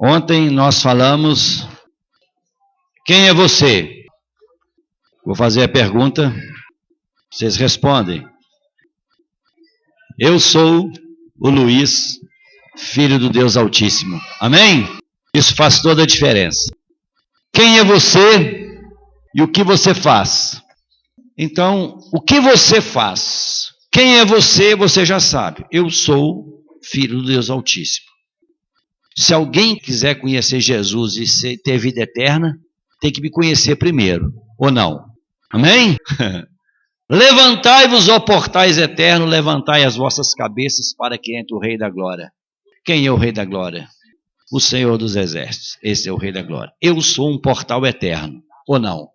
Ontem nós falamos, quem é você? Vou fazer a pergunta, vocês respondem. Eu sou o Luiz, filho do Deus Altíssimo. Amém? Isso faz toda a diferença. Quem é você e o que você faz? Então, o que você faz? Quem é você, você já sabe. Eu sou filho do Deus Altíssimo. Se alguém quiser conhecer Jesus e ter vida eterna, tem que me conhecer primeiro, ou não? Amém? Levantai-vos, ó portais eternos, levantai as vossas cabeças para que entre o Rei da Glória. Quem é o Rei da Glória? O Senhor dos Exércitos. Esse é o Rei da Glória. Eu sou um portal eterno, ou não?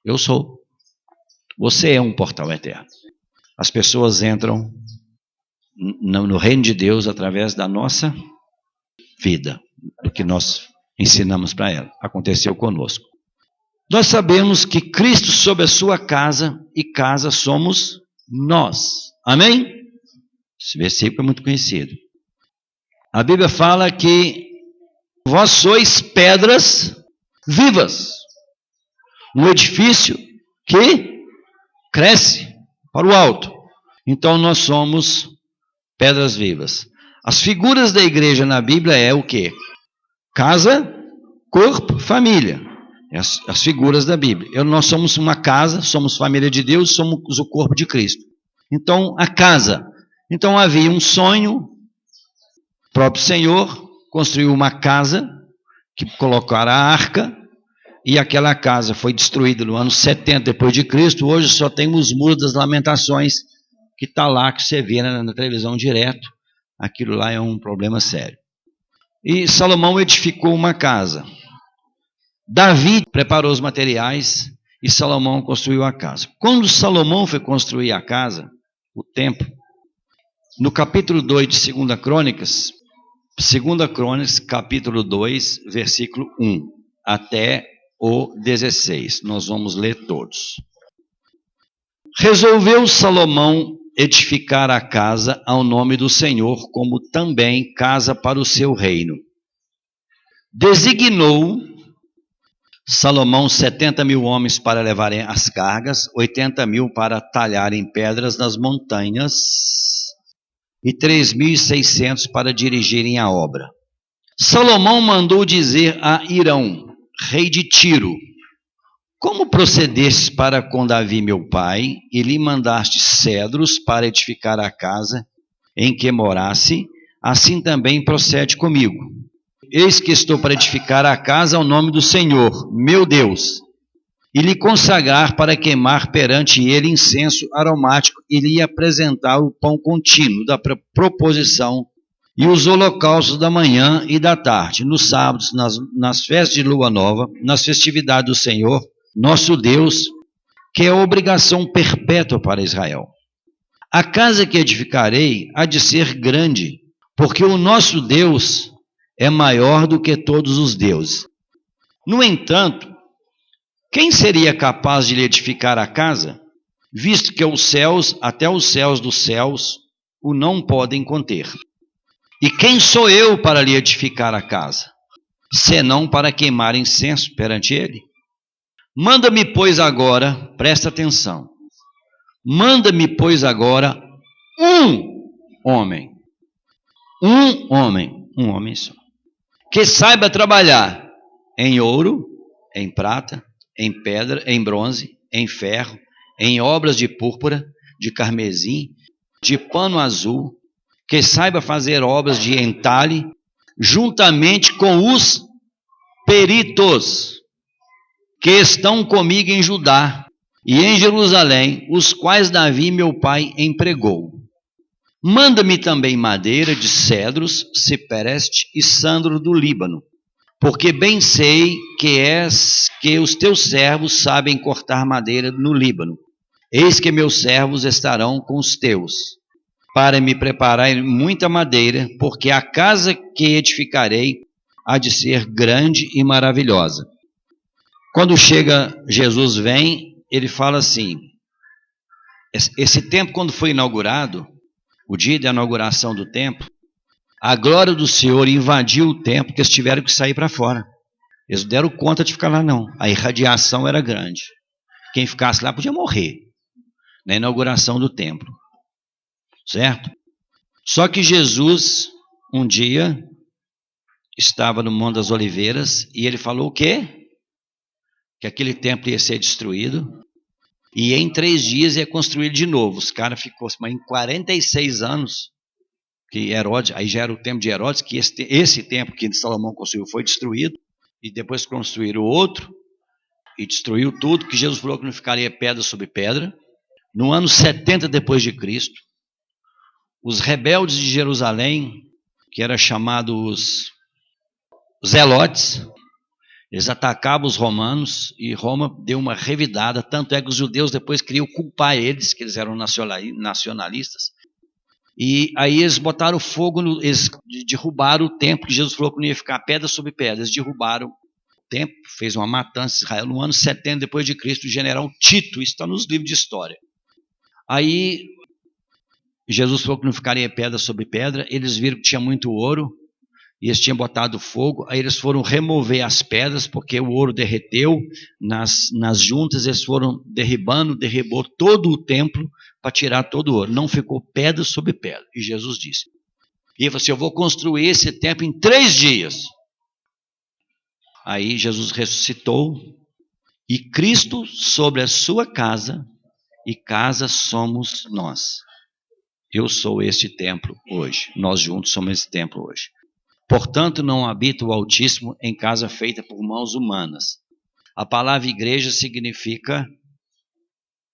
Eu sou. Você é um portal eterno. As pessoas entram no reino de Deus através da nossa vida, do que nós ensinamos para ela. Aconteceu conosco. Nós sabemos que Cristo sobre a sua casa, e casa somos nós. Amém? Esse versículo é muito conhecido. A Bíblia fala que vós sois pedras vivas. Um edifício que cresce para o alto. Então nós somos pedras vivas. As figuras da igreja na Bíblia é o quê? Casa, corpo, família. As figuras da Bíblia. Nós somos uma casa, somos família de Deus, somos o corpo de Cristo. Então, a casa. Então havia um sonho, o próprio Senhor construiu uma casa, que colocaram a arca, e aquela casa foi destruída no ano 70 depois de Cristo. Hoje só tem os muros das lamentações, que está lá, que você vê na televisão direto. Aquilo lá é um problema sério. E Salomão edificou uma casa. Davi preparou os materiais e Salomão construiu a casa. Quando Salomão foi construir a casa, o templo, no capítulo 2 de 2 Crônicas, 2 Crônicas, capítulo 2, versículo 1, até o 16. Nós vamos ler todos. Resolveu Salomão edificar a casa ao nome do Senhor, como também casa para o seu reino. Designou Salomão 70.000 homens para levarem as cargas, 80.000 para talharem pedras nas montanhas e 3.600 para dirigirem a obra. Salomão mandou dizer a Hirão, rei de Tiro: como procedestes para com Davi meu pai, e lhe mandaste cedros para edificar a casa em que morasse, assim também procede comigo. Eis que estou para edificar a casa ao nome do Senhor, meu Deus, e lhe consagrar para queimar perante ele incenso aromático, e lhe apresentar o pão contínuo da proposição e os holocaustos da manhã e da tarde, nos sábados, nas festas de lua nova, nas festividades do Senhor, nosso Deus, que é obrigação perpétua para Israel. A casa que edificarei há de ser grande, porque o nosso Deus é maior do que todos os deuses. No entanto, quem seria capaz de lhe edificar a casa, visto que os céus, até os céus dos céus, o não podem conter? E quem sou eu para lhe edificar a casa, senão para queimar incenso perante ele? Manda-me, pois, agora, presta atenção, manda-me, pois, agora, um homem só, que saiba trabalhar em ouro, em prata, em pedra, em bronze, em ferro, em obras de púrpura, de carmesim, de pano azul, que saiba fazer obras de entalhe, juntamente com os peritos que estão comigo em Judá e em Jerusalém, os quais Davi meu pai empregou. Manda-me também madeira de cedros, cipreste e sandro do Líbano, porque bem sei que os teus servos sabem cortar madeira no Líbano. Eis que meus servos estarão com os teus, para me preparar muita madeira, porque a casa que edificarei há de ser grande e maravilhosa. Quando Jesus vem, ele fala assim, esse templo quando foi inaugurado, o dia da inauguração do templo, A glória do Senhor invadiu o templo que eles tiveram que sair para fora. Eles não deram conta de ficar lá, não. A irradiação era grande. Quem ficasse lá podia morrer na inauguração do templo. Certo? Só que Jesus, um dia, estava no Monte das Oliveiras e ele falou o quê? Que aquele templo ia ser destruído e em 3 dias ia construir de novo. Os caras ficou mas em 46 anos, que Herodes, aí já era o tempo de Herodes, que esse templo que Salomão construiu foi destruído e depois construíram outro e destruiu tudo, que Jesus falou que não ficaria pedra sobre pedra. No ano 70 depois de Cristo, os rebeldes de Jerusalém, que eram chamados zelotes, eles atacavam os romanos e Roma deu uma revidada, tanto é que os judeus depois queriam culpar eles, que eles eram nacionalistas, e aí eles botaram fogo, eles derrubaram o templo, que Jesus falou que não ia ficar pedra sobre pedra, eles derrubaram o templo, fez uma matança em Israel, no ano 70 depois de Cristo, o general Tito, isso está nos livros de história. Aí Jesus falou que não ficaria pedra sobre pedra, eles viram que tinha muito ouro, e eles tinham botado fogo, aí eles foram remover as pedras, porque o ouro derreteu nas juntas, eles foram derribou todo o templo para tirar todo o ouro, não ficou pedra sobre pedra, e Jesus disse, e ele falou assim, eu vou construir esse templo em 3 dias, aí Jesus ressuscitou, e Cristo sobre a sua casa, e casa somos nós. Eu sou este templo hoje. Nós juntos somos esse templo hoje. Portanto, não habita o Altíssimo em casa feita por mãos humanas. A palavra igreja significa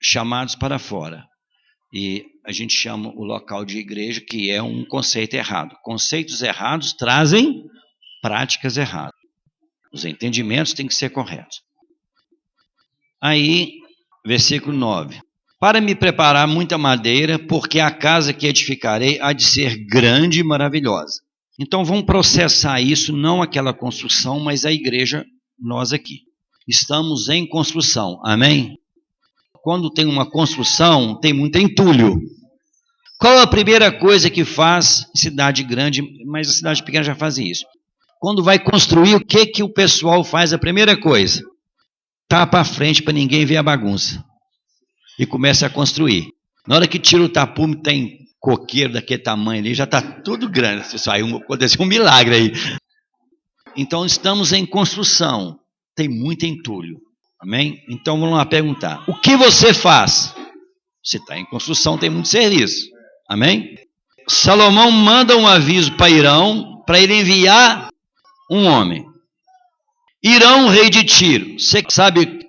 chamados para fora. E a gente chama o local de igreja, que é um conceito errado. Conceitos errados trazem práticas erradas. Os entendimentos têm que ser corretos. Aí, versículo 9. Para me preparar muita madeira, porque a casa que edificarei há de ser grande e maravilhosa. Então vamos processar isso, não aquela construção, mas a igreja, nós aqui. Estamos em construção, amém? Quando tem uma construção, tem muito entulho. Qual a primeira coisa que faz cidade grande, mas a cidade pequena já faz isso? Quando vai construir, o que o pessoal faz? A primeira coisa, tapa a frente para ninguém ver a bagunça. E começa a construir. Na hora que tira o tapume, tem coqueiro daquele tamanho ali, já está tudo grande. Isso aí aconteceu um milagre aí. Então estamos em construção. Tem muito entulho. Amém? Então vamos lá perguntar. O que você faz? Se está em construção, tem muito serviço. Amém? Salomão manda um aviso para Irão, para ele enviar um homem. Irão, rei de Tiro. Você sabe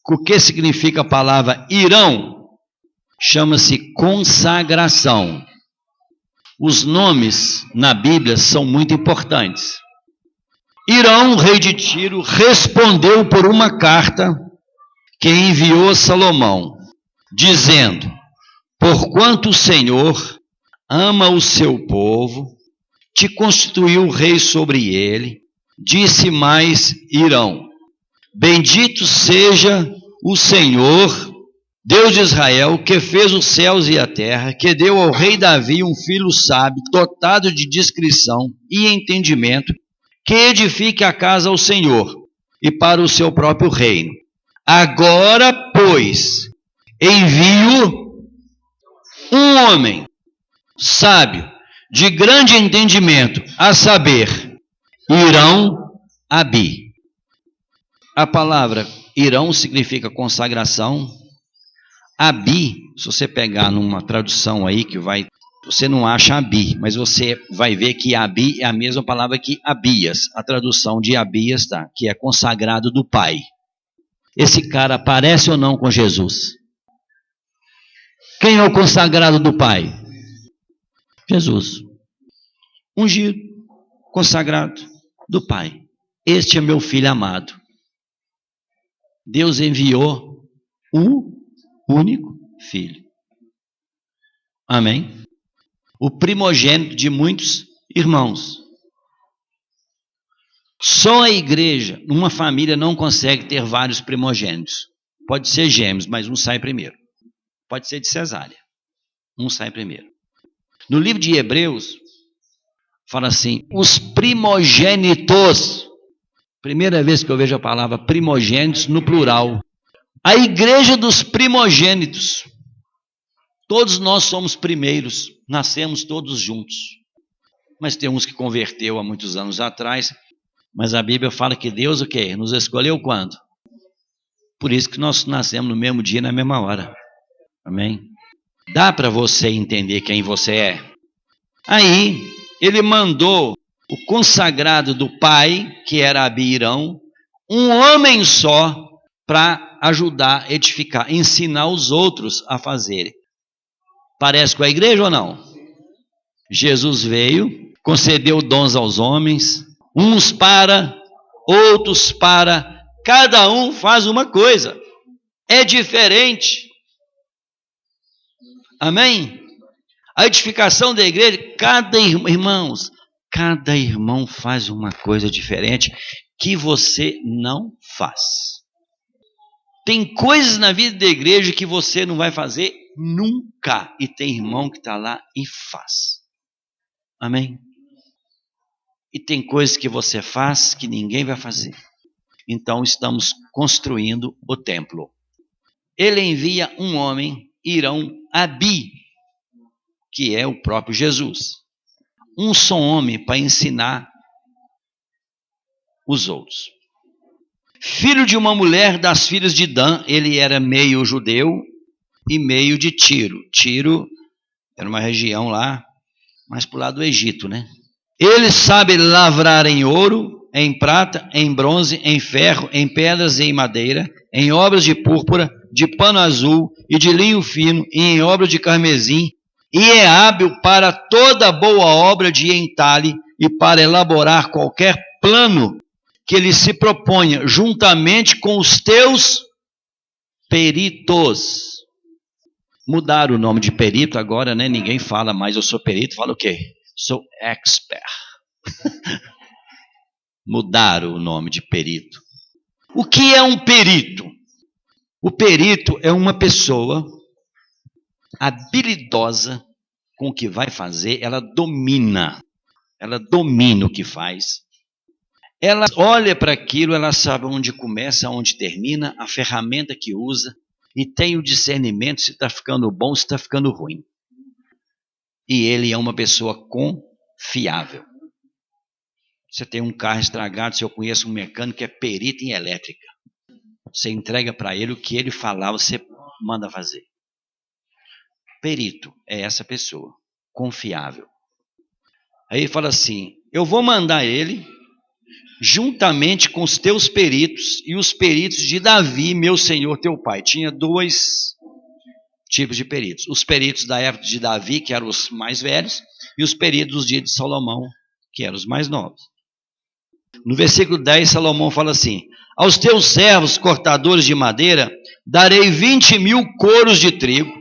o que significa a palavra Irão? Chama-se consagração. Os nomes na Bíblia são muito importantes. Irão, rei de Tiro, respondeu por uma carta que enviou a Salomão, dizendo, porquanto o Senhor ama o seu povo, te constituiu rei sobre ele, disse mais Irão, bendito seja o Senhor, Deus de Israel, que fez os céus e a terra, que deu ao rei Davi um filho sábio, dotado de discrição e entendimento, que edifique a casa ao Senhor e para o seu próprio reino. Agora, pois, envio um homem sábio, de grande entendimento, a saber, Irão Abi. A palavra Irão significa consagração. Abi, se você pegar numa tradução aí que você não acha Abi, mas você vai ver que Abi é a mesma palavra que Abias. A tradução de Abias tá, que é consagrado do Pai. Esse cara parece ou não com Jesus? Quem é o consagrado do Pai? Jesus. Ungido, consagrado do Pai. Este é meu filho amado. Deus enviou um único filho. Amém? O primogênito de muitos irmãos. Só a igreja, uma família não consegue ter vários primogênitos. Pode ser gêmeos, mas um sai primeiro. Pode ser de cesárea. Um sai primeiro. No livro de Hebreus, Fala assim, os primogênitos. Primeira vez que eu vejo a palavra primogênitos no plural. A igreja dos primogênitos. Todos nós somos primeiros, nascemos todos juntos. Mas tem uns que converteu há muitos anos atrás. Mas a Bíblia fala que Deus o quê? Nos escolheu quando? Por isso que nós nascemos no mesmo dia, na mesma hora. Amém? Dá para você entender quem você é? Aí, ele mandou o consagrado do pai, que era Abirão, um homem só, para ajudar, edificar, ensinar os outros a fazerem. Parece com a igreja ou não? Jesus veio, concedeu dons aos homens, uns para, outros para, cada um faz uma coisa. É diferente. Amém? A edificação da igreja, cada irmão faz uma coisa diferente que você não faz. Tem coisas na vida da igreja que você não vai fazer nunca. E tem irmão que está lá e faz. Amém? E tem coisas que você faz que ninguém vai fazer. Então estamos construindo o templo. Ele envia um homem, Irão Abi, que é o próprio Jesus. Um só homem para ensinar os outros. Filho de uma mulher das filhas de Dan, ele era meio judeu e meio de Tiro. Tiro era uma região lá, mais para o lado do Egito, né? Ele sabe lavrar em ouro, em prata, em bronze, em ferro, em pedras e em madeira, em obras de púrpura, de pano azul e de linho fino, e em obras de carmesim, e é hábil para toda boa obra de entalhe e para elaborar qualquer plano que ele se proponha, juntamente com os teus peritos. Mudaram o nome de perito agora, né? Ninguém fala mais eu sou perito, fala o quê? Sou expert. Mudaram o nome de perito. O que é um perito? O perito é uma pessoa habilidosa com o que vai fazer, ela domina o que faz. Ela olha para aquilo, ela sabe onde começa, onde termina, a ferramenta que usa e tem o discernimento se está ficando bom, se está ficando ruim. E ele é uma pessoa confiável. Você tem um carro estragado, se eu conheço um mecânico que é perito em elétrica. Você entrega para ele o que ele falar, você manda fazer. Perito é essa pessoa, confiável. Aí ele fala assim, eu vou mandar ele, juntamente com os teus peritos e os peritos de Davi, meu senhor, teu pai. Tinha dois tipos de peritos. Os peritos da época de Davi, que eram os mais velhos, e os peritos dos dias de Salomão, que eram os mais novos. No versículo 10, Salomão fala assim, aos teus servos cortadores de madeira, darei 20.000 coros de trigo,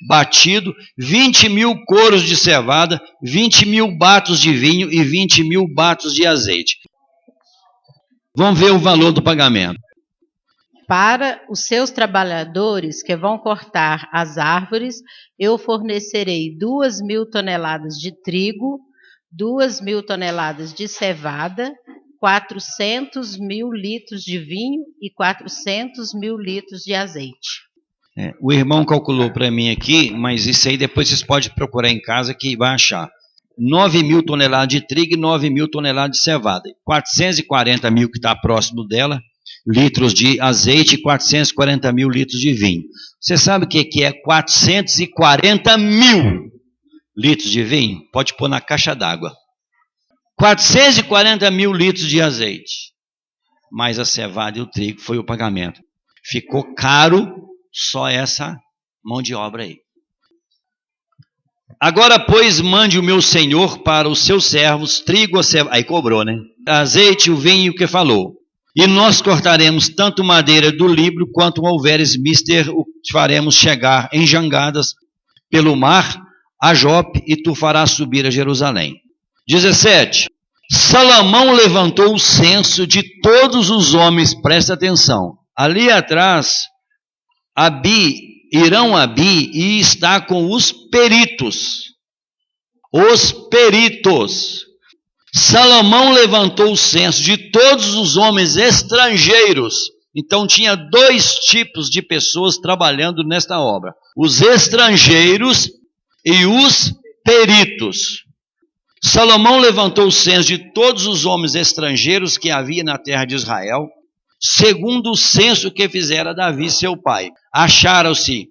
batido, 20.000 coros de cevada, 20.000 batos de vinho e 20.000 batos de azeite. Vamos ver o valor do pagamento. Para os seus trabalhadores que vão cortar as árvores, eu fornecerei 2.000 toneladas de trigo, 2.000 toneladas de cevada, 400.000 litros de vinho e 400.000 litros de azeite. O irmão calculou para mim aqui, mas isso aí depois vocês podem procurar em casa que vai achar. 9.000 toneladas de trigo e 9.000 toneladas de cevada. 440.000 que está próximo dela, litros de azeite e 440.000 litros de vinho. Você sabe o que é 440.000 litros de vinho? Pode pôr na caixa d'água. 440.000 litros de azeite. Mais a cevada e o trigo foi o pagamento. Ficou caro só essa mão de obra aí. Agora, pois, mande o meu senhor para os seus servos, trigo, aí cobrou, né? Azeite, o vinho, o que falou. E nós cortaremos tanto madeira do Líbano, quanto houveres mister, o faremos chegar em jangadas pelo mar a Jope, e tu farás subir a Jerusalém. 17. Salomão levantou o censo de todos os homens, presta atenção. Ali atrás, Irão Abi, e está com os peritos. Os peritos. Salomão levantou o censo de todos os homens estrangeiros. Então tinha dois tipos de pessoas trabalhando nesta obra: os estrangeiros e os peritos. Salomão levantou o censo de todos os homens estrangeiros que havia na terra de Israel, segundo o censo que fizera Davi seu pai. Acharam-se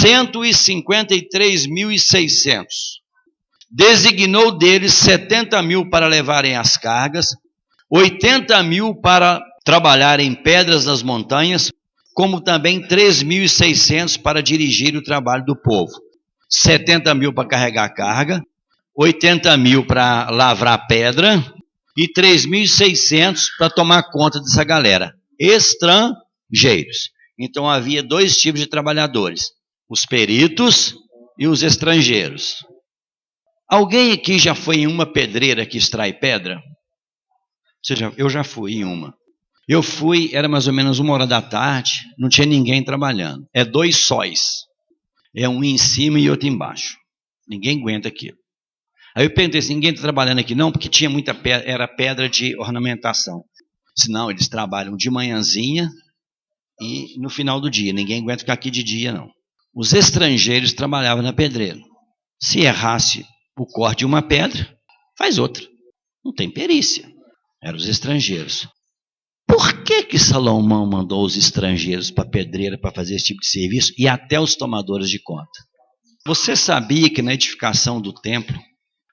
153.600. Designou deles 70.000 para levarem as cargas, 80.000 para trabalhar em pedras nas montanhas, como também 3.600 para dirigir o trabalho do povo. 70.000 para carregar a carga, 80.000 para lavrar pedra e 3.600 para tomar conta dessa galera. Estrangeiros. Então havia dois tipos de trabalhadores: os peritos e os estrangeiros. Alguém aqui já foi em uma pedreira que extrai pedra? Eu já fui em uma. Eu fui, era mais ou menos 1h da tarde, não tinha ninguém trabalhando. É 2 sóis. É um em cima e outro embaixo. Ninguém aguenta aquilo. Aí eu perguntei se ninguém está trabalhando aqui. Não, porque tinha muita pedra, era pedra de ornamentação. Senão eles trabalham de manhãzinha e no final do dia. Ninguém aguenta ficar aqui de dia, não. Os estrangeiros trabalhavam na pedreira. Se errasse o corte de uma pedra, faz outra. Não tem perícia. Eram os estrangeiros. Por que Salomão mandou os estrangeiros para a pedreira para fazer esse tipo de serviço e até os tomadores de conta? Você sabia que na edificação do templo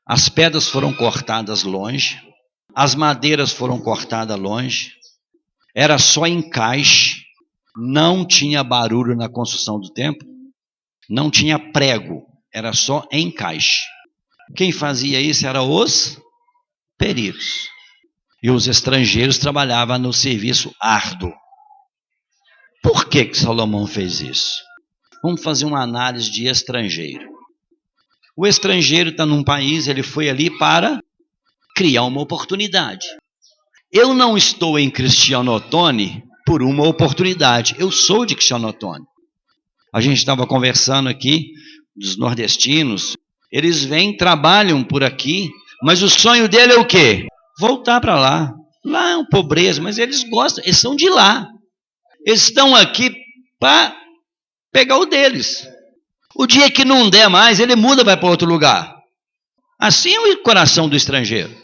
as pedras foram cortadas longe, as madeiras foram cortadas longe, era só encaixe, não tinha barulho na construção do templo, não tinha prego, era só encaixe. Quem fazia isso eram os peritos. E os estrangeiros trabalhavam no serviço árduo. Por que Salomão fez isso? Vamos fazer uma análise de estrangeiro. O estrangeiro está num país, ele foi ali para criar uma oportunidade. Eu não estou em Cristiano Ottoni por uma oportunidade. Eu sou de Cristiano Ottoni. A gente estava conversando aqui dos nordestinos. Eles vêm, trabalham por aqui, mas o sonho dele é o quê? Voltar para lá. Lá é uma pobreza, mas eles gostam, eles são de lá. Eles estão aqui para pegar o deles. O dia que não der mais, ele muda, vai para outro lugar. Assim é o coração do estrangeiro.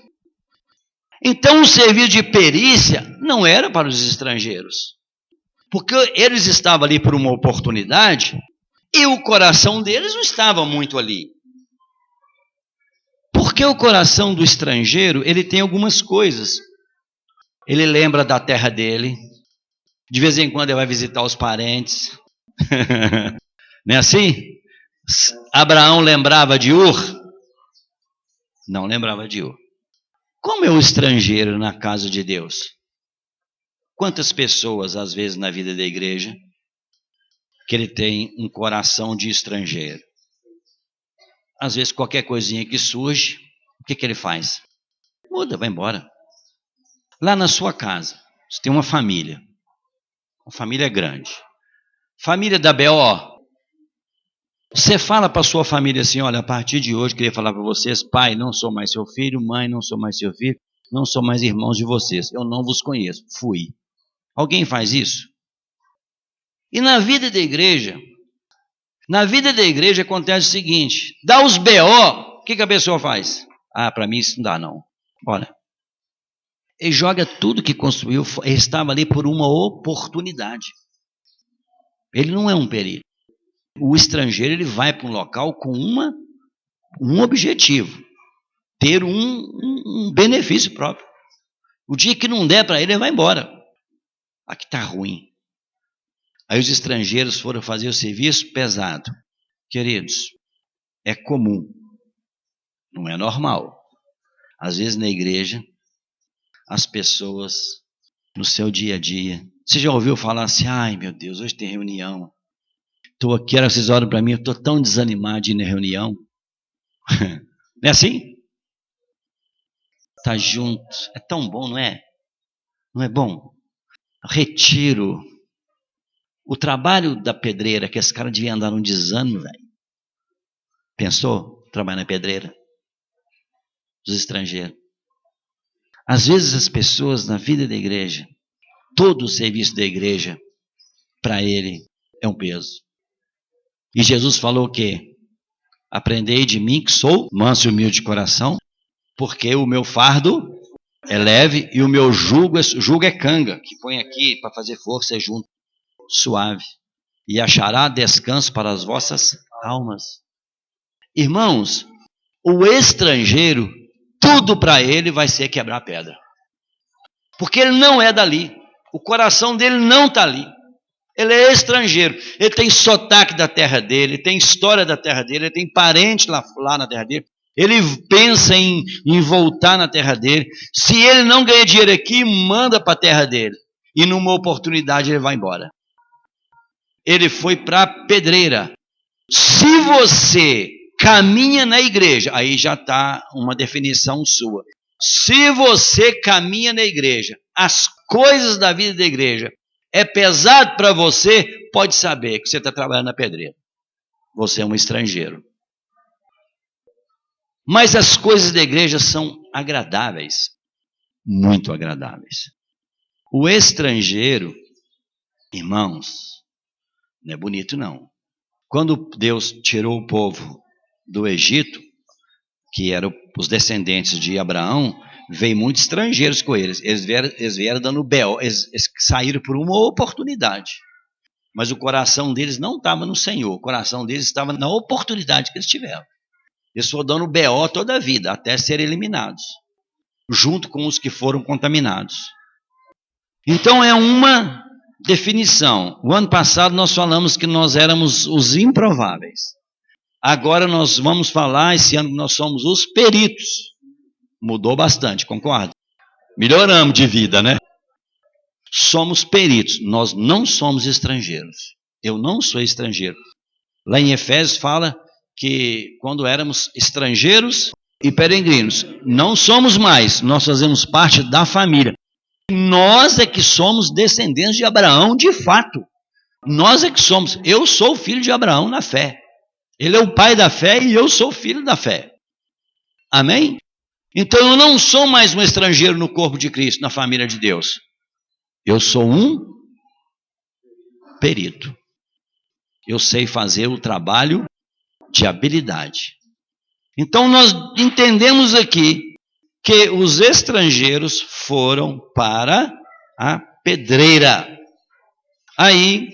Então o serviço de perícia não era para os estrangeiros. Porque eles estavam ali por uma oportunidade e o coração deles não estava muito ali. Porque o coração do estrangeiro, ele tem algumas coisas. Ele lembra da terra dele. De vez em quando ele vai visitar os parentes. Não é assim? Abraão lembrava de Ur? Não lembrava de Ur. Como é o estrangeiro na casa de Deus? Quantas pessoas, às vezes, na vida da igreja, que ele tem um coração de estrangeiro? Às vezes, qualquer coisinha que surge, o que ele faz? Muda, vai embora. Lá na sua casa, você tem uma família grande. Família da BO. Você fala para sua família assim: olha, a partir de hoje, queria falar para vocês, pai, não sou mais seu filho, mãe, não sou mais seu filho, não sou mais irmãos de vocês, eu não vos conheço, fui. Alguém faz isso? E na vida da igreja acontece o seguinte: dá os BO, o que a pessoa faz? Ah, para mim isso não dá não. Olha, ele joga tudo que construiu, ele estava ali por uma oportunidade. Ele não é um perito. O estrangeiro, ele vai para um local com um objetivo: ter um benefício próprio. O dia que não der para ele vai embora. Aqui está ruim. Aí os estrangeiros foram fazer o serviço pesado. Queridos, é comum, não é normal. Às vezes na igreja, as pessoas, no seu dia a dia, você já ouviu falar assim: ai meu Deus, hoje tem reunião. Estou aqui, vocês olham para mim, eu estou tão desanimado de ir na reunião. Não é assim? Está junto, é tão bom, não é? Não é bom? Retiro. O trabalho da pedreira, que esse cara devia andar num desânimo, velho. Pensou? Trabalhar na pedreira? Dos estrangeiros. Às vezes as pessoas na vida da igreja, todo o serviço da igreja, para ele é um peso. E Jesus falou o quê? Aprendei de mim que sou manso e humilde de coração, porque o meu fardo é leve e o meu jugo é canga, que põe aqui para fazer força junto, suave. E achará descanso para as vossas almas. Irmãos, o estrangeiro, tudo para ele vai ser quebrar pedra. Porque ele não é dali. O coração dele não está ali. Ele é estrangeiro. Ele tem sotaque da terra dele, tem história da terra dele, ele tem parente lá na terra dele. Ele pensa em voltar na terra dele. Se ele não ganha dinheiro aqui, manda para a terra dele. E numa oportunidade ele vai embora. Ele foi para a pedreira. Se você caminha na igreja, aí já está uma definição sua. Se você caminha na igreja, as coisas da vida da igreja é pesado para você, pode saber que você está trabalhando na pedreira. Você é um estrangeiro. Mas as coisas da igreja são agradáveis, muito agradáveis. O estrangeiro, irmãos, não é bonito não. Quando Deus tirou o povo do Egito, que eram os descendentes de Abraão, veio muitos estrangeiros com eles. Eles vieram dando B.O., eles saíram por uma oportunidade. Mas o coração deles não estava no Senhor, o coração deles estava na oportunidade que eles tiveram. Eles foram dando B.O. toda a vida, até serem eliminados, junto com os que foram contaminados. Então é uma definição. O ano passado nós falamos que nós éramos os improváveis. Agora nós vamos falar, esse ano nós somos os peritos. Mudou bastante, concorda? Melhoramos de vida, né? Somos peritos, nós não somos estrangeiros. Eu não sou estrangeiro. Lá em Efésios fala que quando éramos estrangeiros e peregrinos, não somos mais, nós fazemos parte da família. Nós é que somos descendentes de Abraão de fato. Nós é que somos. Eu sou filho de Abraão na fé. Ele é o pai da fé e eu sou filho da fé. Amém? Então eu não sou mais um estrangeiro no corpo de Cristo, na família de Deus. Eu sou um perito. Eu sei fazer o trabalho de habilidade. Então nós entendemos aqui que os estrangeiros foram para a pedreira. Aí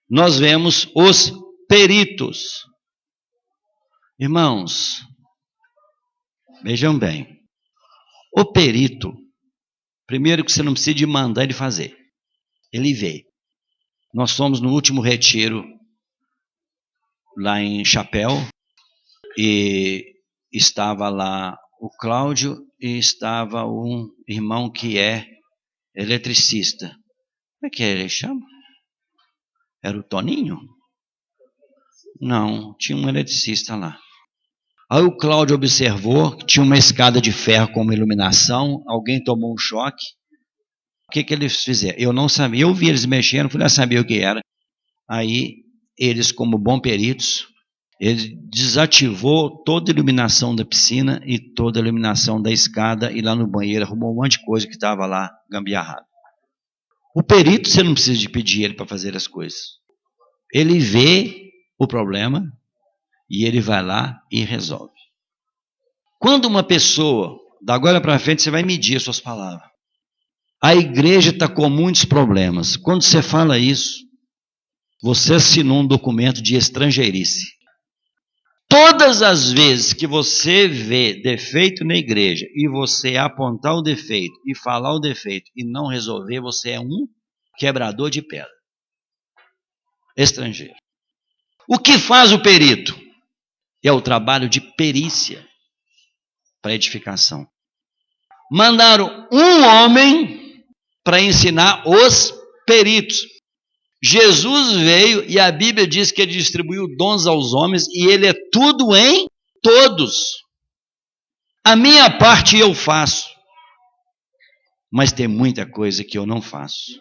nós vemos os peritos. Irmãos, vejam bem. O perito, primeiro que você não precisa de mandar ele fazer. Ele vê. Nós fomos no último retiro lá em Chapéu e estava lá o Cláudio e estava um irmão que é eletricista. Como é que ele chama? Era o Toninho? Não, tinha um eletricista lá. Aí o Cláudio observou que tinha uma escada de ferro com uma iluminação, alguém tomou um choque. O que eles fizeram? Eu não sabia, eu vi eles mexendo, fui lá saber o que era. Aí eles, como bons peritos, ele desativou toda a iluminação da piscina e toda a iluminação da escada e lá no banheiro arrumou um monte de coisa que estava lá gambiarrado. O perito, você não precisa de pedir ele para fazer as coisas. Ele vê o problema e ele vai lá e resolve. Quando uma pessoa, da agora para frente você vai medir as suas palavras. A igreja está com muitos problemas. Quando você fala isso, você assinou um documento de estrangeirice. Todas as vezes que você vê defeito na igreja e você apontar o defeito e falar o defeito e não resolver, você é um quebrador de pedra. Estrangeiro. O que faz o perito? É o trabalho de perícia para edificação. Mandaram um homem para ensinar os peritos. Jesus veio e a Bíblia diz que ele distribuiu dons aos homens e ele é tudo em todos. A minha parte eu faço, mas tem muita coisa que eu não faço.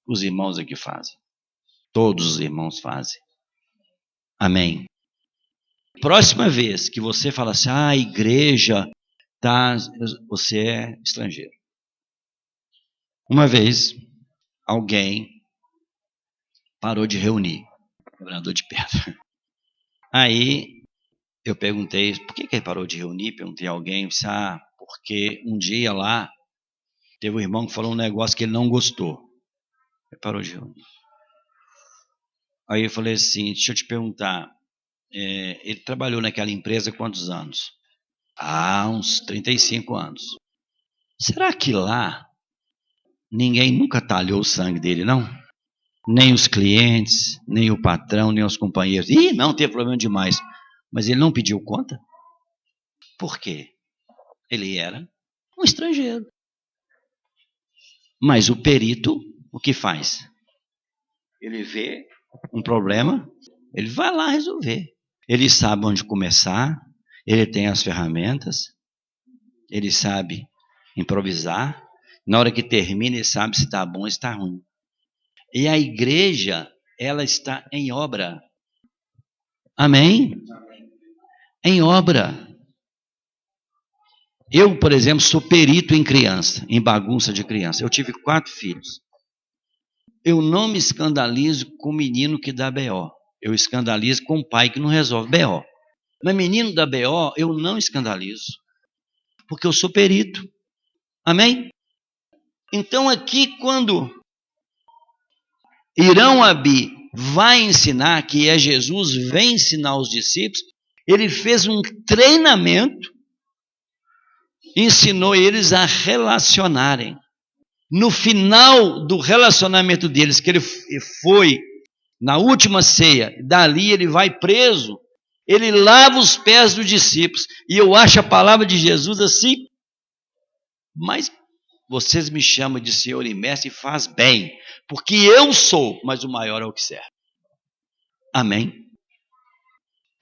Os irmãos aqui fazem. Todos os irmãos fazem. Amém. Próxima vez que você fala assim, a igreja Tá, você é estrangeiro. Uma vez, alguém parou de reunir, quebrador de pedra. Aí, eu perguntei, por que ele parou de reunir? Perguntei a alguém, disse, porque um dia lá, teve um irmão que falou um negócio que ele não gostou. Ele parou de reunir. Aí eu falei assim, deixa eu te perguntar, ele trabalhou naquela empresa há quantos anos? Uns 35 anos. Será que lá ninguém nunca talhou o sangue dele, não? Nem os clientes, nem o patrão, nem os companheiros. Não, teve problema demais. Mas ele não pediu conta? Por quê? Ele era um estrangeiro. Mas o perito, o que faz? Ele vê um problema, ele vai lá resolver. Ele sabe onde começar, ele tem as ferramentas, ele sabe improvisar. Na hora que termina, ele sabe se está bom ou se está ruim. E a igreja, ela está em obra. Amém? Em obra. Eu, por exemplo, sou perito em criança, em bagunça de criança. Eu tive 4 filhos. Eu não me escandalizo com o menino que dá BO. Eu escandalizo com o pai que não resolve BO. Mas menino da BO, eu não escandalizo. Porque eu sou perito. Amém? Então aqui, quando Irão Abi vai ensinar, que é Jesus, vem ensinar os discípulos, ele fez um treinamento, ensinou eles a relacionarem. No final do relacionamento deles, que ele foi na última ceia, dali ele vai preso, ele lava os pés dos discípulos, e eu acho a palavra de Jesus assim, mas vocês me chamam de Senhor e Mestre e faz bem, porque eu sou, mas o maior é o que serve. Amém?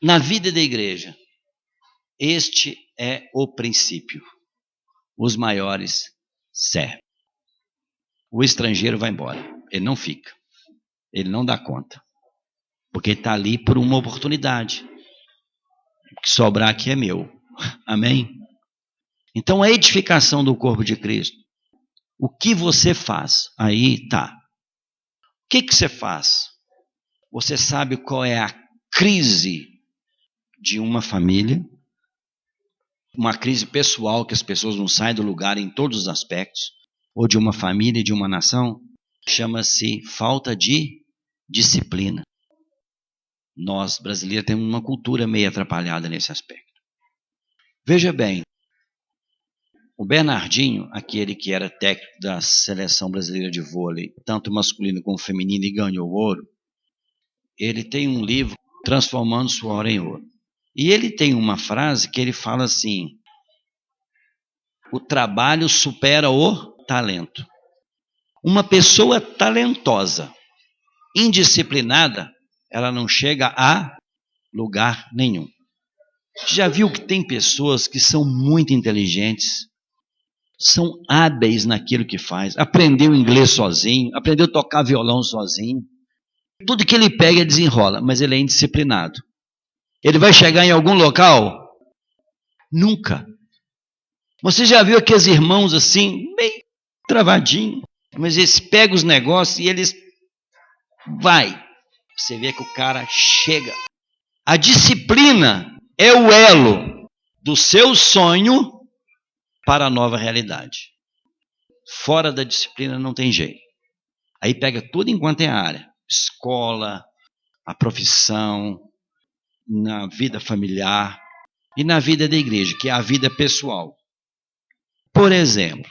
Na vida da igreja, este é o princípio. Os maiores servem. O estrangeiro vai embora, ele não fica, ele não dá conta, porque ele está ali por uma oportunidade. O que sobrar aqui é meu. Amém? Então a edificação do corpo de Cristo, o que você faz? Aí tá. O que você faz? Você sabe qual é a crise de uma família, uma crise pessoal que as pessoas não saem do lugar em todos os aspectos, ou de uma família, de uma nação, chama-se falta de disciplina. Nós, brasileiros, temos uma cultura meio atrapalhada nesse aspecto. Veja bem, o Bernardinho, aquele que era técnico da seleção brasileira de vôlei, tanto masculino como feminino, e ganhou ouro, ele tem um livro, Transformando Suor em Ouro. E ele tem uma frase que ele fala assim, o trabalho supera o talento. Uma pessoa talentosa, indisciplinada, ela não chega a lugar nenhum. Já viu que tem pessoas que são muito inteligentes, são hábeis naquilo que faz, aprendeu inglês sozinho, aprendeu a tocar violão sozinho, tudo que ele pega desenrola, mas ele é indisciplinado. Ele vai chegar em algum local? Nunca. Você já viu aqueles irmãos assim, meio travadinho, mas eles pegam os negócios e eles vai. Você vê que o cara chega. A disciplina é o elo do seu sonho para a nova realidade. Fora da disciplina não tem jeito. Aí pega tudo enquanto é área. Escola, a profissão, na vida familiar e na vida da igreja, que é a vida pessoal. Por exemplo,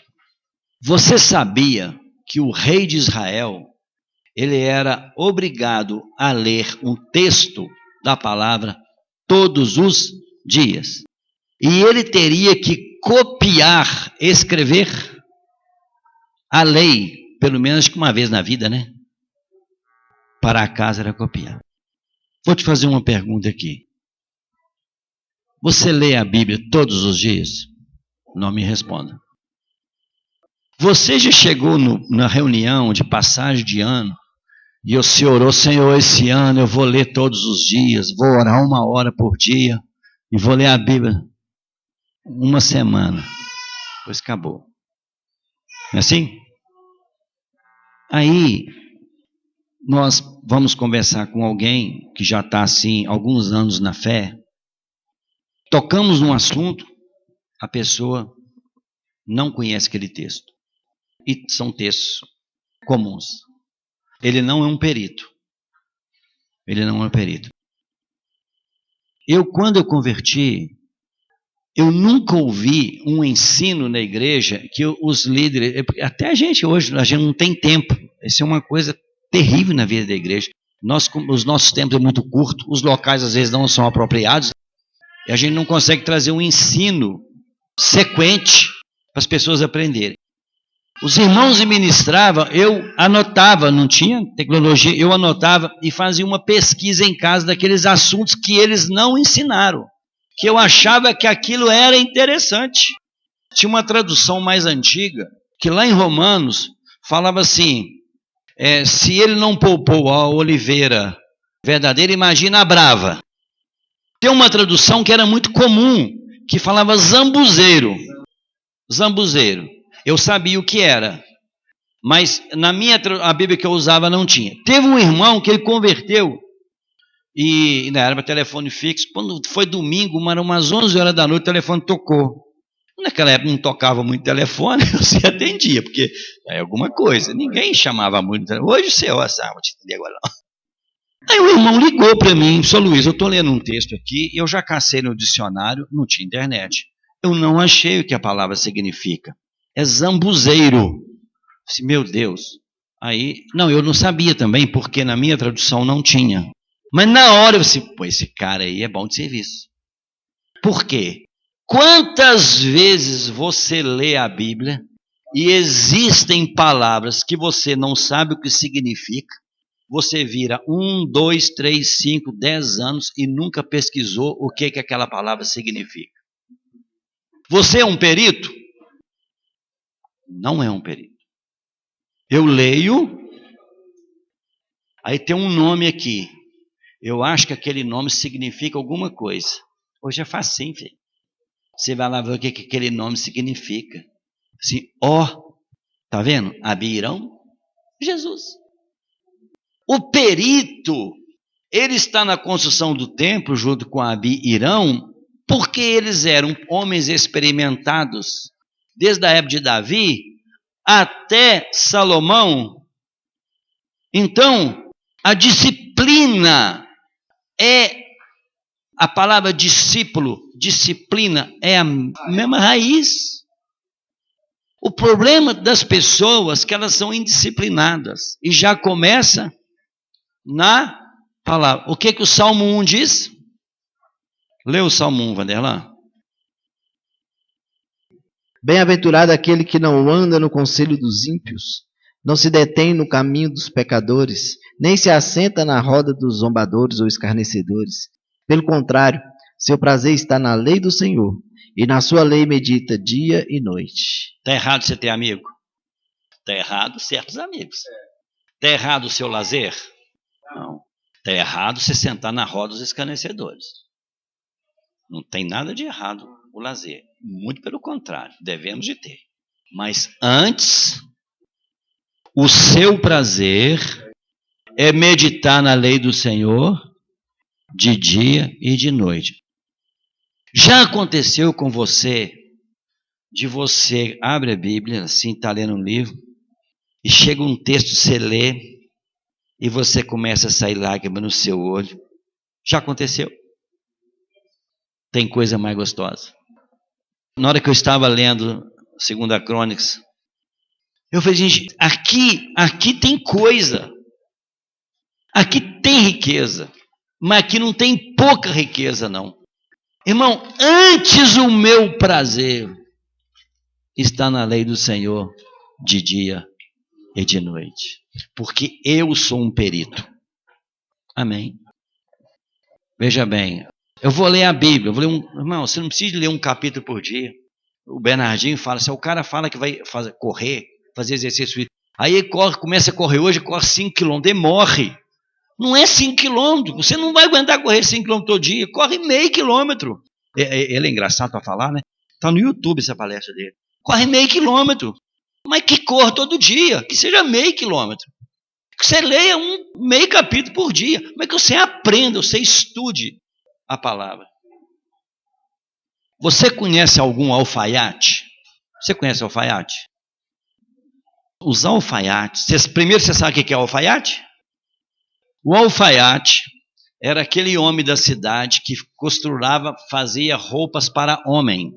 você sabia que o rei de Israel, ele era obrigado a ler um texto da palavra todos os dias? E ele teria que copiar, escrever a lei, pelo menos uma vez na vida, né? Para a casa era copiar. Vou te fazer uma pergunta aqui. Você lê a Bíblia todos os dias? Não me responda. Você já chegou na reunião de passagem de ano e você orou, Senhor, esse ano eu vou ler todos os dias, vou orar 1 hora por dia e vou ler a Bíblia. uma semana. Depois acabou. Não é assim? Aí, nós vamos conversar com alguém que já está assim, alguns anos na fé. Tocamos num assunto, a pessoa não conhece aquele texto. E são textos comuns. Ele não é um perito. Ele não é um perito. Quando eu converti, eu nunca ouvi um ensino na igreja que os líderes, até a gente hoje, a gente não tem tempo. Isso é uma coisa terrível na vida da igreja. Os nossos tempos é muito curto, os locais às vezes não são apropriados, e a gente não consegue trazer um ensino sequente para as pessoas aprenderem. Os irmãos ministravam, eu anotava, não tinha tecnologia, eu anotava e fazia uma pesquisa em casa daqueles assuntos que eles não ensinaram, que eu achava que aquilo era interessante. Tinha uma tradução mais antiga, que lá em Romanos falava assim, se ele não poupou a oliveira verdadeira, imagina a brava. Tem uma tradução que era muito comum, que falava zambuzeiro. Zambuzeiro. Eu sabia o que era, mas a Bíblia que eu usava não tinha. Teve um irmão que ele converteu, e era para telefone fixo. Quando foi domingo, eram umas 11 horas da noite, o telefone tocou. Naquela época não tocava muito telefone, você atendia, porque é alguma coisa, ninguém chamava muito. Hoje você vou te entender agora não. Aí o irmão ligou para mim, Sr. Luiz, eu estou lendo um texto aqui, eu já cacei no dicionário, não tinha internet. Eu não achei o que a palavra significa. É zambuzeiro. Meu Deus. Aí, não, eu não sabia também, porque na minha tradução não tinha. Mas na hora eu disse, pô, esse cara aí é bom de serviço. Por quê? Quantas vezes você lê a Bíblia e existem palavras que você não sabe o que significa, você vira 1, 2, 3, 5, 10 anos e nunca pesquisou o que aquela palavra significa. Você é um perito? Não é um perito. Eu leio, aí tem um nome aqui. Eu acho que aquele nome significa alguma coisa. Hoje é facinho, filho. Você vai lá ver o que aquele nome significa. Assim, tá vendo? Abirão, Jesus. O perito, ele está na construção do templo junto com Abirão, porque eles eram homens experimentados, desde a época de Davi até Salomão. Então, a disciplina a palavra discípulo, disciplina é a mesma raiz. O problema das pessoas é que elas são indisciplinadas e já começa na palavra. O que o Salmo 1 diz? Lê o Salmo 1, Vanderlan. Bem-aventurado aquele que não anda no conselho dos ímpios, não se detém no caminho dos pecadores, nem se assenta na roda dos zombadores ou escarnecedores. Pelo contrário, seu prazer está na lei do Senhor, e na sua lei medita dia e noite. Está errado você ter amigo? Está errado certos amigos. Está errado o seu lazer? Não. Está errado você sentar na roda dos escarnecedores. Não tem nada de errado o lazer. Muito pelo contrário, devemos de ter. Mas antes, o seu prazer é meditar na lei do Senhor de dia e de noite. Já aconteceu com você, de você abre a Bíblia, assim, está lendo um livro, e chega um texto, você lê, e você começa a sair lágrima no seu olho. Já aconteceu? Tem coisa mais gostosa. Na hora que eu estava lendo 2 Crônicas, eu falei, gente, aqui tem coisa. Aqui tem riqueza. Mas aqui não tem pouca riqueza, não. Irmão, antes o meu prazer está na lei do Senhor de dia e de noite. Porque eu sou um perito. Amém. Veja bem, eu vou ler a Bíblia. Irmão, você não precisa ler um capítulo por dia. O Bernardinho fala, se o cara fala que vai correr, fazer exercício, aí ele começa a correr hoje, corre 5 quilômetros, ele morre. Não é 5 quilômetros, você não vai aguentar correr 5 quilômetros todo dia, corre meio quilômetro. Ele é engraçado para falar, né? Está no YouTube essa palestra dele. Corre meio quilômetro. Mas que corra todo dia, que seja meio quilômetro. Que você leia meio capítulo por dia. Mas que você aprenda, você estude a palavra. Você conhece algum alfaiate? Você conhece alfaiate? Os alfaiates. Primeiro você sabe o que é alfaiate? O alfaiate era aquele homem da cidade que costurava, fazia roupas para homem.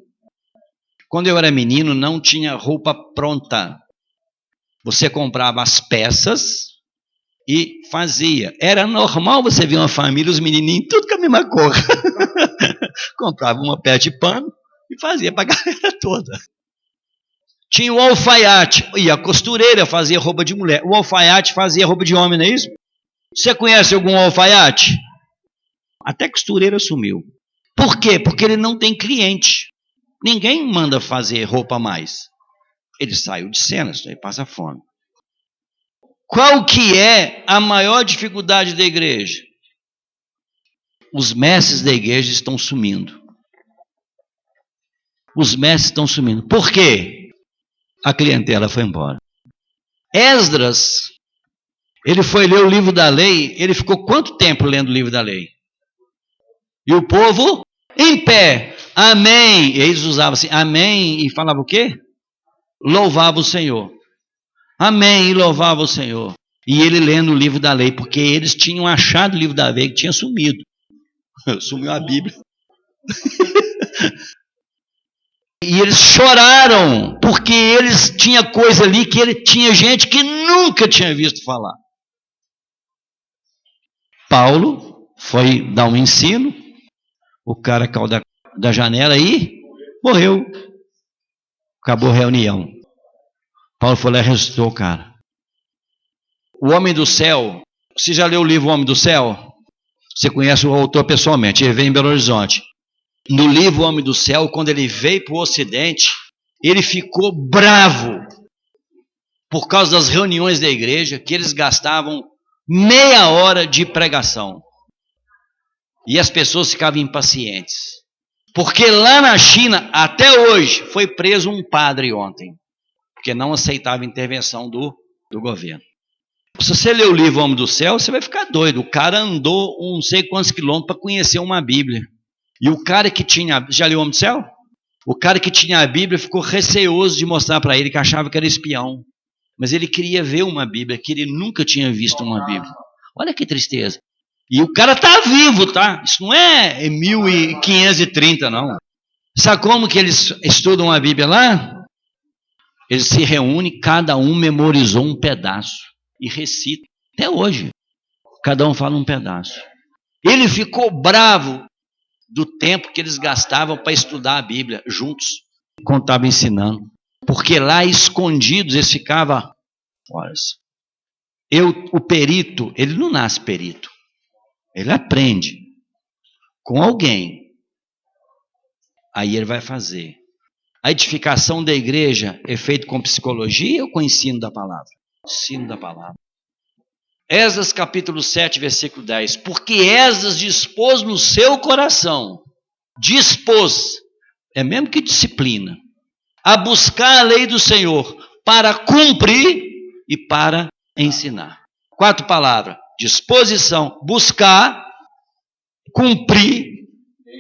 Quando eu era menino, não tinha roupa pronta. Você comprava as peças e fazia. Era normal você ver uma família, os menininhos, tudo com a mesma cor. Comprava uma peça de pano e fazia para a galera toda. Tinha o alfaiate, e a costureira fazia roupa de mulher. O alfaiate fazia roupa de homem, não é isso? Você conhece algum alfaiate? Até costureira sumiu. Por quê? Porque ele não tem cliente. Ninguém manda fazer roupa mais. Ele saiu de cena, ele passa fome. Qual que é a maior dificuldade da igreja? Os mestres da igreja estão sumindo. Os mestres estão sumindo. Por quê? A clientela foi embora. Esdras, ele foi ler o livro da lei, ele ficou quanto tempo lendo o livro da lei? E o povo em pé. Amém. Eles usavam assim, amém, e falavam o quê? Louvava o Senhor. Amém, e louvava o Senhor. E ele lendo o livro da lei, porque eles tinham achado o livro da lei que tinha sumido. Sumiu a Bíblia. E eles choraram, porque eles tinham coisa ali que ele tinha gente que nunca tinha visto falar. Paulo foi dar um ensino, o cara caiu da janela e morreu. Acabou a reunião. Paulo foi lá e ressuscitou o cara. O Homem do Céu, você já leu o livro O Homem do Céu? Você conhece o autor pessoalmente, ele veio em Belo Horizonte. No livro O Homem do Céu, quando ele veio para o Ocidente, ele ficou bravo por causa das reuniões da igreja, que eles gastavam meia hora de pregação. E as pessoas ficavam impacientes. Porque lá na China, até hoje, foi preso um padre ontem, porque não aceitava a intervenção do governo. Se você ler o livro Homem do Céu, você vai ficar doido. O cara andou não sei quantos quilômetros para conhecer uma Bíblia. E o cara que tinha... Já leu o Homem do Céu? O cara que tinha a Bíblia ficou receoso de mostrar para ele, que achava que era espião. Mas ele queria ver uma Bíblia, que ele nunca tinha visto uma Bíblia. Olha que tristeza. E o cara está vivo, tá? Isso não é 1530, não. Sabe como que eles estudam a Bíblia lá? Eles se reúnem, cada um memorizou um pedaço e recita. Até hoje, cada um fala um pedaço. Ele ficou bravo do tempo que eles gastavam para estudar a Bíblia juntos, quando estavam ensinando. Porque lá, escondidos, eles ficavam horas. O perito, ele não nasce perito. Ele aprende com alguém. Aí ele vai fazer. A edificação da igreja é feita com psicologia ou com ensino da palavra? Ensino da palavra. Esdras capítulo 7, versículo 10. Porque Esdras dispôs no seu coração, dispôs, é mesmo que disciplina, a buscar a lei do Senhor, para cumprir e para ensinar. 4 palavras: disposição, buscar, cumprir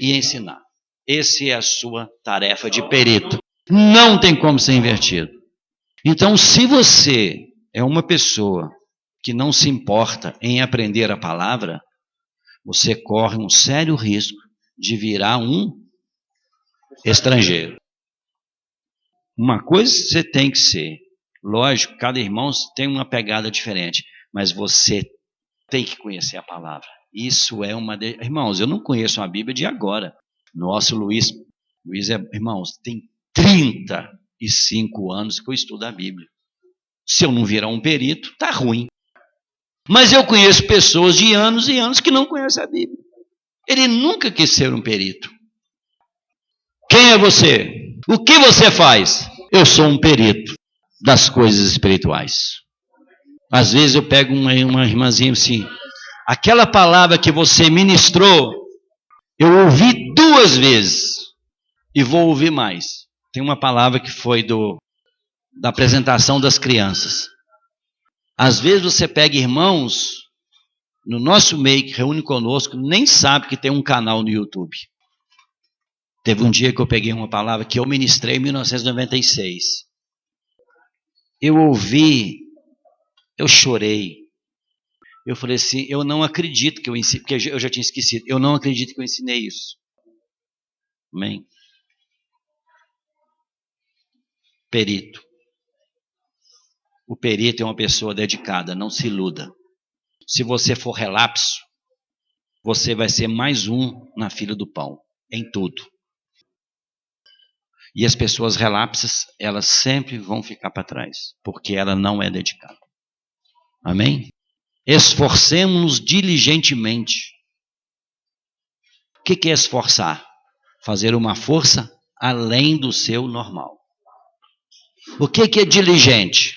e ensinar. Essa é a sua tarefa de perito. Não tem como ser invertido. Então, se você é uma pessoa que não se importa em aprender a palavra, você corre um sério risco de virar um estrangeiro. Uma coisa você tem que ser, lógico, cada irmão tem uma pegada diferente, mas você tem que conhecer a palavra. Isso é uma... Irmãos, eu não conheço a Bíblia de agora. Nosso Luiz irmãos, tem 35 anos que eu estudo a Bíblia. Se eu não virar um perito, está ruim. Mas eu conheço pessoas de anos e anos que não conhecem a Bíblia. Ele nunca quis ser um perito. Quem é você? O que você faz? Eu sou um perito das coisas espirituais. Às vezes eu pego uma irmãzinha assim, aquela palavra que você ministrou, eu ouvi 2 vezes. E vou ouvir mais. Tem uma palavra que foi da apresentação das crianças. Às vezes você pega irmãos no nosso meio que reúne conosco, nem sabe que tem um canal no YouTube. Teve um dia que eu peguei uma palavra que eu ministrei em 1996. Eu ouvi, eu chorei. Eu falei assim, eu não acredito que eu ensinei, porque eu já tinha esquecido, eu não acredito que eu ensinei isso. Amém? Perito. O perito é uma pessoa dedicada, não se iluda. Se você for relapso, você vai ser mais um na fila do pão, em tudo. E as pessoas relapsas, elas sempre vão ficar para trás, porque ela não é dedicada. Amém? Esforcemos-nos diligentemente. O que é esforçar? Fazer uma força além do seu normal. O que é diligente?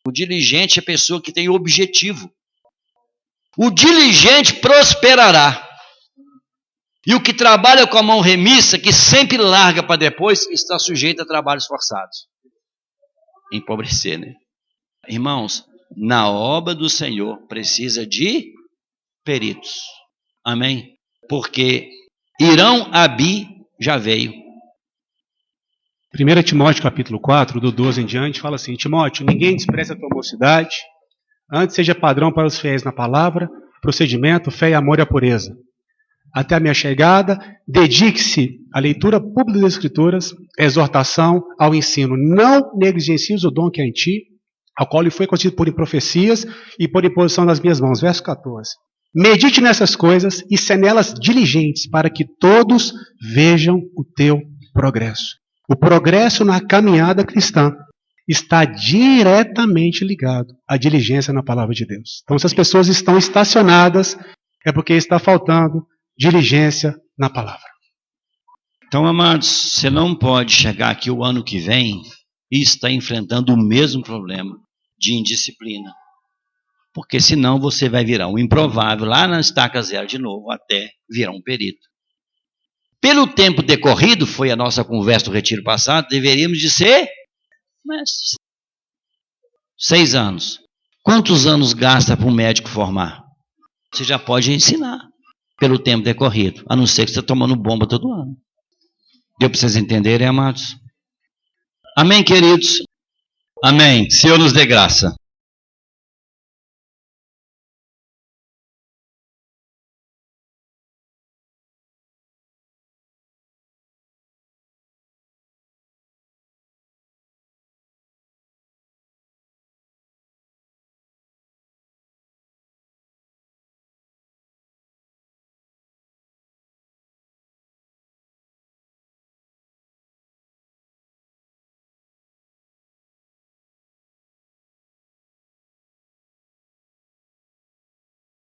O diligente é a pessoa que tem objetivo. O diligente prosperará. E o que trabalha com a mão remissa, que sempre larga para depois, está sujeito a trabalhos forçados. Empobrecer, né? Irmãos, na obra do Senhor precisa de peritos. Amém? Porque Irão Abi já veio. 1 Timóteo capítulo 4, do 12 em diante, fala assim: Timóteo, ninguém despreze a tua mocidade, antes seja padrão para os fiéis na palavra, procedimento, fé e amor e a pureza. Até a minha chegada, dedique-se à leitura pública das Escrituras, à exortação, ao ensino. Não negligencies o dom que há em ti, ao qual lhe foi concedido por profecias e por imposição das minhas mãos. Verso 14. Medite nessas coisas e se nelas diligentes, para que todos vejam o teu progresso. O progresso na caminhada cristã está diretamente ligado à diligência na palavra de Deus. Então, se as pessoas estão estacionadas, é porque está faltando diligência na palavra. Então, amados, você não pode chegar aqui o ano que vem e estar enfrentando o mesmo problema de indisciplina. Porque senão você vai virar um improvável lá na estaca zero de novo, até virar um perito. Pelo tempo decorrido, foi a nossa conversa do retiro passado, deveríamos de ser 6 anos. Quantos anos gasta para um médico formar? Você já pode ensinar pelo tempo decorrido, a não ser que você está tomando bomba todo ano. Deu para vocês entenderem, amados? Amém, queridos? Amém. Senhor nos dê graça.